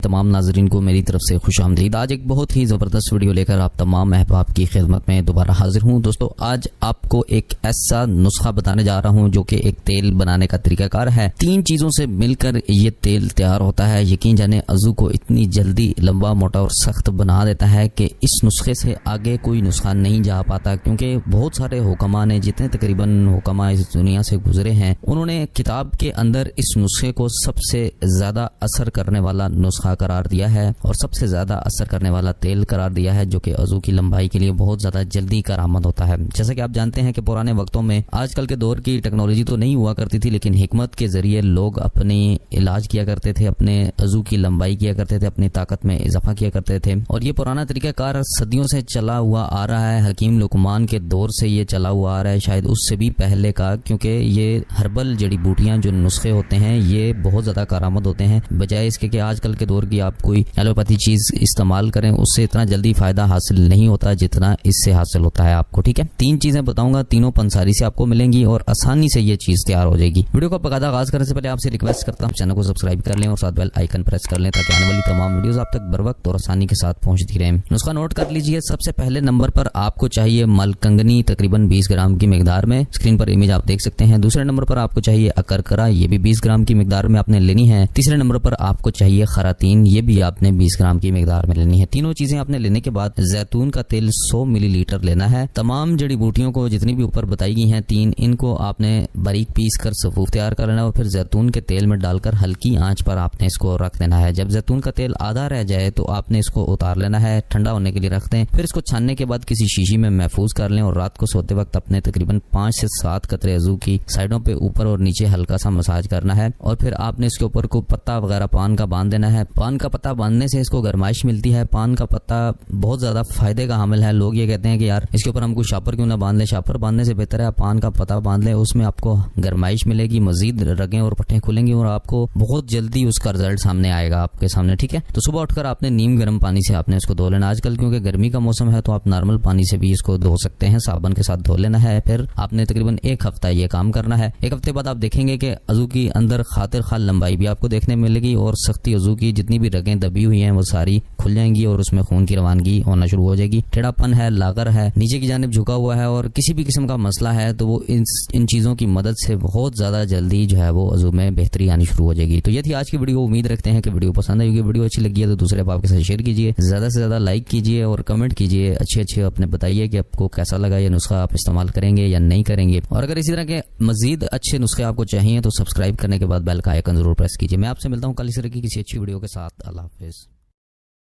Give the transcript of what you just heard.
तमाम नाजरीन को मेरी तरफ से खुशामदीद। आज एक बहुत ही ज़बरदस्त वीडियो लेकर आप तमाम अहबाब की खिदमत में दोबारा हाजिर हूँ। दोस्तों, आज आपको एक ऐसा नुस्खा बताने जा रहा हूँ जो कि एक तेल बनाने का तरीकाकार है। 3 चीज़ों से मिलकर ये तेल तैयार होता है। यकीन जाने अज़ू को इतनी जल्दी लंबा, मोटा और सख्त बना देता है कि इस नुस्खे से आगे कोई नुस्खा नहीं जा पाता, क्योंकि बहुत सारे हुक्मा ने, जितने तकरीबन हुक्मा इस दुनिया से गुजरे हैं, उन्होंने किताब के अंदर इस नुस्खे को सबसे ज्यादा असर करने वाला नुस्खा करार दिया है और सबसे ज्यादा असर करने वाला तेल करार दिया है, जो कि अज़ू की लंबाई के लिए बहुत ज्यादा जल्दी करामद होता है। जैसा कि आप जानते हैं कि पुराने वक्तों में आजकल के दौर की टेक्नोलॉजी तो नहीं हुआ करती थी, लेकिन हिकमत के जरिए लोग अपनी इलाज किया करते थे, अपने अज़ू की लंबाई किया करते थे, अपनी ताकत में इजाफा किया करते थे। और ये पुराना तरीकाकार सदियों से चला हुआ आ रहा है। हकीम लुकमान के दौर से ये चला हुआ आ रहा है, शायद उससे भी पहले का, क्योंकि ये हर्बल जड़ी बूटियां जो नुस्खे होते हैं ये बहुत ज्यादा कारामद होते हैं। बजाय इसके कि आजकल के दौर की आप कोई एलोपैथी चीज इस्तेमाल करें, उससे इतना जल्दी फायदा हासिल नहीं होता जितना इससे हासिल होता है आपको। ठीक है, 3 चीजें बताऊंगा, तीनों पंसारी से आपको मिलेंगी और आसानी से ये चीज तैयार हो जाएगी। वीडियो को बकायदा आगाज करने से पहले आपसे रिक्वेस्ट करता हूँ चैनल को सब्सक्राइब कर लें और साथ बेल आइकन प्रेस कर लें, ताकि आने वाली तमाम वीडियोस आप तक बर वक्त और आसानी के साथ पहुंचती रहे। नुस्खा नोट कर लीजिए। सबसे पहले नंबर पर आपको चाहिए मलकंगनी, तकरीबन 20 ग्राम की मिकदार में। स्क्रीन पर इमेज आप देख सकते हैं। दूसरे नंबर पर आपको चाहिए अकरकरा, ये भी 20 ग्राम की मिकदार में आपने लेनी है। तीसरे नंबर पर आपको चाहिए खरातीन, ये भी आपने 20 ग्राम की मिकदार में लेनी है। तीनों चीजें आपने लेने के बाद जैतून का तेल 100 मिलीलीटर लेना है। तमाम जड़ी बूटियों को जितनी भी ऊपर बताई गई हैं 3, इनको आपने बारीक पीस कर सफूफ तैयार कर लेना और फिर जैतून के तेल में डालकर हल्की आंच पर आपने इसको रख देना है। जब जैतून का तेल आधा रह जाए तो आपने इसको उतार लेना है, ठंडा होने के लिए रख दें। फिर इसको छानने के बाद किसी शीशी में महफूज कर लें और रात को सोते वक्त अपने तकरीबन 5 से 7 कतरे अज़ू की साइडों पे ऊपर और नीचे हल्का सा मसाज करना है। और फिर आपने इसके ऊपर को पत्ता वगैरह पान का बांध देना है। पान का पत्ता बांधने से इसको गरमाइश मिलती है। पान का पत्ता बहुत ज्यादा फायदे का हामिल है। लोग ये कहते हैं कि यार इसके ऊपर हम कुछ शापर क्यों ना बांध ले। शापर बांधने से बेहतर है पान का पत्ता बांध ले, उसमें आपको गरमाइश मिलेगी, मजीद रगें और पट्टे खुलेंगी और आपको बहुत जल्दी उसका रिजल्ट सामने आएगा आपके सामने। ठीक है, तो सुबह उठकर आपने नीम गर्म पानी से आपने इसको धो लेना। आजकल क्योंकि गर्मी का मौसम है तो आप नॉर्मल पानी से भी इसको धो सकते हैं, साबुन के साथ धो लेना है। फिर आपने तकरीबन 1 हफ्ता ये काम करना है। 1 हफ्ते बाद आप देखेंगे कि अज़ू की अंदर खातिर खाल लंबाई भी आपको देखने मिलेगी और सख्ती अज़ू की जितनी भी रगें दबी हुई हैं वो सारी खुल जाएंगी और उसमें खून की रवानगी होना शुरू हो जाएगी। टेढ़ापन है, लागर है, नीचे की जानिब झुका हुआ है और किसी भी किस्म का मसला है तो वो इन चीजों की मदद से बहुत ज्यादा जल्दी जो है वो अज़ू में बेहतरी आनी शुरू हो जाएगी। तो ये थी आज की वीडियो। उम्मीद रखते हैं कि वीडियो पसंद आई होगी। वीडियो अच्छी लगी है तो दूसरे आपके साथ शेयर कीजिए, ज्यादा से ज्यादा लाइक कीजिए और कमेंट कीजिए। अच्छे अपने बताइए कि आपको कैसा लगा ये नुस्खा, आप इस्तेमाल करेंगे या नहीं करेंगे। और अगर इसी तरह के मजीद अच्छे नुस्खे आपको चाहिए तो सब्सक्राइब करने के बाद बेल का आइकन जरूर प्रेस कीजिए। मैं आपसे मिलता हूँ कल इस तरह की किसी अच्छी वीडियो के साथ। अल्लाह हाफिज।